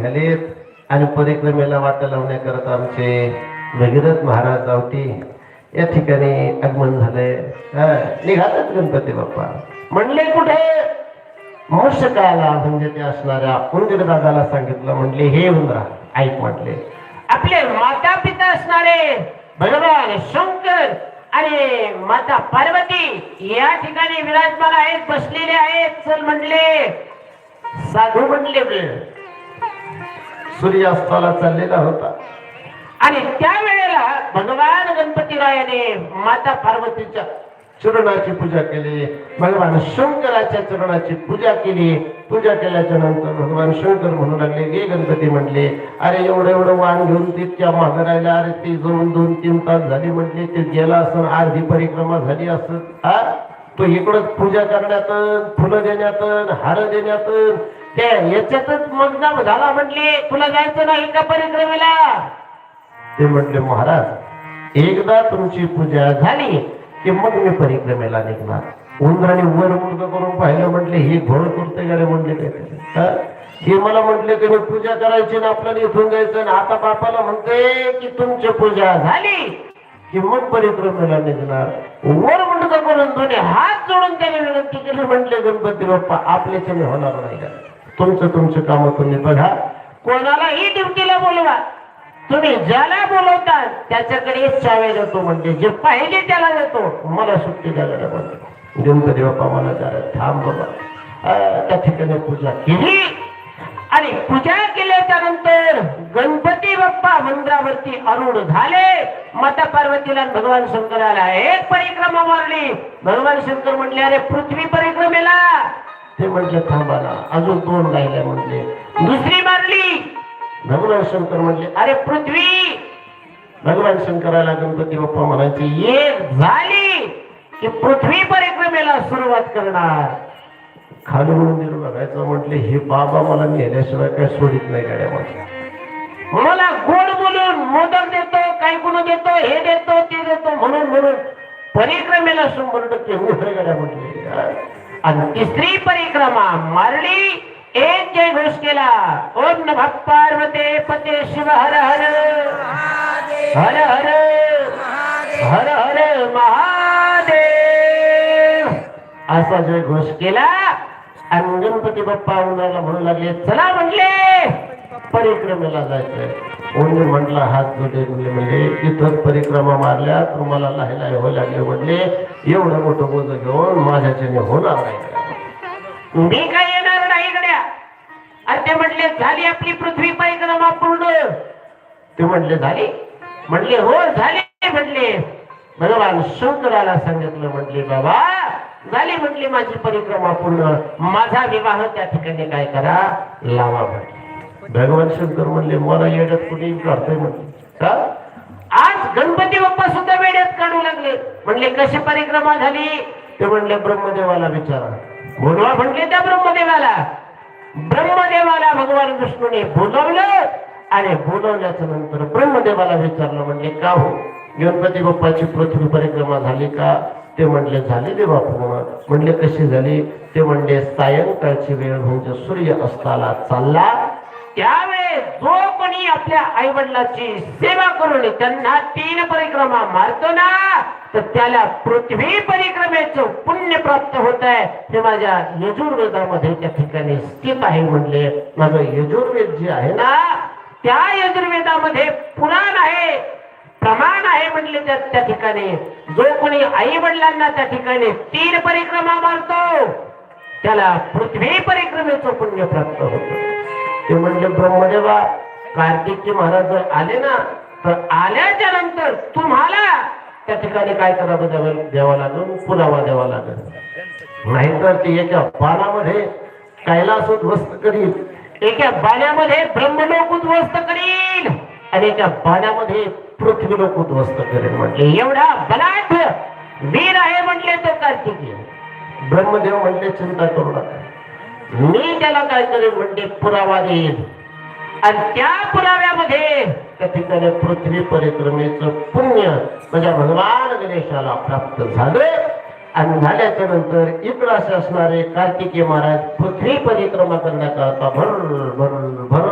निघालेत आणि परिक्रमेला वाटा लावण्याकरता आमचे भगीरथ महाराज आवटी या ठिकाणी आगमन झालंय. निघालेत गणपती बाप्पा. म्हणले कुठे? मूषकाला म्हणजे ते असणाऱ्या उंदीर दादाला सांगितलं. म्हणले हे उंदरा ऐक, म्हटले आपले माता पिता असणारे भगवान शंकर आणि माता पार्वती या ठिकाणी विराजमान आहेत, बसलेले आहेत. चल म्हणले. साधू म्हणले सूर्यास्ताला चाललेला होता आणि त्यावेळेला भगवान गणपतीरायाने माता पार्वतीच्या चरणाची पूजा केली, भगवान शंकराच्या चरणाची पूजा केली. पूजा केल्याच्या नंतर भगवान शंकर म्हणू लागले गे गणपती. म्हणले अरे एवढं वाण घेऊन तितक्या मागे राहिला. अरे ती जाऊन 2-3 तास झाली. म्हटले ते गेला असं, अर्धी परिक्रमा झाली असत. तो इकडच पूजा करण्यात, फुलं देण्यात, हार देण्यात, त्या याच्यातच मग्न झाला. म्हटले तुला जायचं नाही का परिक्रमेला? ते म्हटले महाराज एकदा तुमची पूजा झाली की मग मी परिक्रमेला निघणार. उंदराने वर मुलगा करून पाहिलं. म्हटले हे घोळ करते गाडे. म्हणले काहीतरी हे मला म्हटले की मी पूजा करायची ना आपल्याला इथून जायचं. आता बापाला म्हणते की तुमची पूजा झाली की मग परिक्रमेला निघणार. वर मुलगा करून दोन्ही हात जोडून त्याने विनंती केली. म्हटले गणपती बाप्पा आपल्याच्याने होणार नाही का? तुमचं काम तुम्ही बघा. कोणालाही ड्युटीला बोलवा. तुम्ही ज्याला बोलवता त्याच्याकडे चावे देतो. म्हणजे जे पाहिजे त्याला देतो. मला सुट्टी द्यायला म्हणते गणपती बाप्पा. मला जरा थांब बाबा. त्या ठिकाणी पूजा केली आणि पूजा केल्याच्या नंतर गणपती बाप्पा मंदिरावरती आरूढ झाले. माता पार्वतीला भगवान शंकराला एक परिक्रमा मारली. भगवान शंकर म्हणले अरे पृथ्वी परिक्रमेला. ते म्हटले थांबा ना अजून 2 राहिल्या. म्हणले दुसरी मारली. भगवान शंकर म्हणले अरे पृथ्वी. भगवान शंकराला गणपती बाप्पा म्हणायचे एक झाली की पृथ्वी परिक्रमेला सुरुवात करणार. खाली मंदिर बघायचं. म्हटले हे बाबा मला नेल्याशिवाय काय सोडित नाही गाड्या. मला गोड बोलून मोदक देतो, काही गुण देतो, हे देतो ते देतो म्हणून परिक्रमेला 100% मोठ्या गाड्या. म्हटले आणि तिसरी परिक्रमा मारली. एक जय घोष केला. ओम नमः पार्वते पते शिव हर हर हर हर हर हर महादेव असा जय घोष केला. आणि गणपती बाप्पा उन्हाळ्याला म्हणू लागले चला म्हणले परिक्रमेला जायचंय. उन्हे म्हटला हात जोडे. म्हणजे इथं परिक्रमा मारल्या तुम्हाला लाहे हो लागले. म्हणले एवढं मोठं बोज घेऊन माझ्याच्याने होणार नाही. मी काय येणार नाही गड्या. अरे ते म्हटले झाली आपली पृथ्वी परिक्रमा पूर्ण. ते म्हटले झाली. म्हटले हो झाली. म्हटले भगवान शंकराला सांगितलं. म्हटले बाबा झाली. म्हटली माझी परिक्रमा पूर्ण. माझा विवाह त्या ठिकाणी काय करा लावा. म्हटले भगवान शंकर म्हणले मला येड्यात कुठे काढतोय. म्हटले आज गणपती बाप्पा सुद्धा वेड्यात काढू लागले. म्हणले कशी परिक्रमा झाली? ते म्हणले ब्रह्मदेवाला विचारा. बोलवा म्हटले त्या ब्रह्मदेवाला. ब्रह्मदेवाला भगवान विष्णूने बोलवलं आणि बोलवल्याच्या नंतर ब्रह्मदेवाला विचारलं. म्हणले का हो गणपती बाप्पाची पृथ्वी परिक्रमा झाली का? ते म्हणले झाली देवा पूर्ण. म्हणले कशी झाली? ते म्हणले सायंकाळची वेळ म्हणजे सूर्य अस्ताला चालला त्यावेळेस जो कोणी आपल्या आई वडिलांची सेवा करून त्यांना 3 परिक्रमा मारतो ना तर त्याला पृथ्वी परिक्रमेचं पुण्य प्राप्त होत आहे. हे माझ्या यजुर्वेदामध्ये त्या ठिकाणी स्थित आहे. म्हणले माझं यजुर्वेद जे आहे ना त्या यजुर्वेदामध्ये पुराण आहे, प्रमाण आहे. म्हणले त्या ठिकाणी जो कोणी आई वडिलांना त्या ठिकाणी 3 परिक्रमा मारतो त्याला पृथ्वी परिक्रमेचं पुण्य प्राप्त होतं. ते म्हणले ब्रह्मदेवा कार्तिकी महाराज आले ना तर आल्याच्या नंतर तुम्हाला त्या ठिकाणी काय करावं द्यावं लागेल? पुरावा द्यावा लागेल. नाहीतर ते एका बाणामध्ये कैलास उद्ध्वस्त करील, एका बाण्यामध्ये ब्रह्मलोक उद्ध्वस्त करील आणि एका बाण्यामध्ये पृथ्वी लोक उद्ध्वस्त करेल. म्हटले एवढा बलाढ्य वीर आहे म्हटले तो कार्तिकी. ब्रह्मदेव म्हणले चिंता करू नका मी त्याला काय करेन? म्हणजे पुरावा देईन आणि त्या पुराव्यामध्ये त्या ठिकाणी पृथ्वी परिक्रमेचं पुण्य म्हणजे भगवान गणेशाला प्राप्त झालं. आणि झाल्याच्या नंतर इकडं असे असणारे कार्तिकी महाराज पृथ्वी परिक्रमा करण्याकरता भर भर भर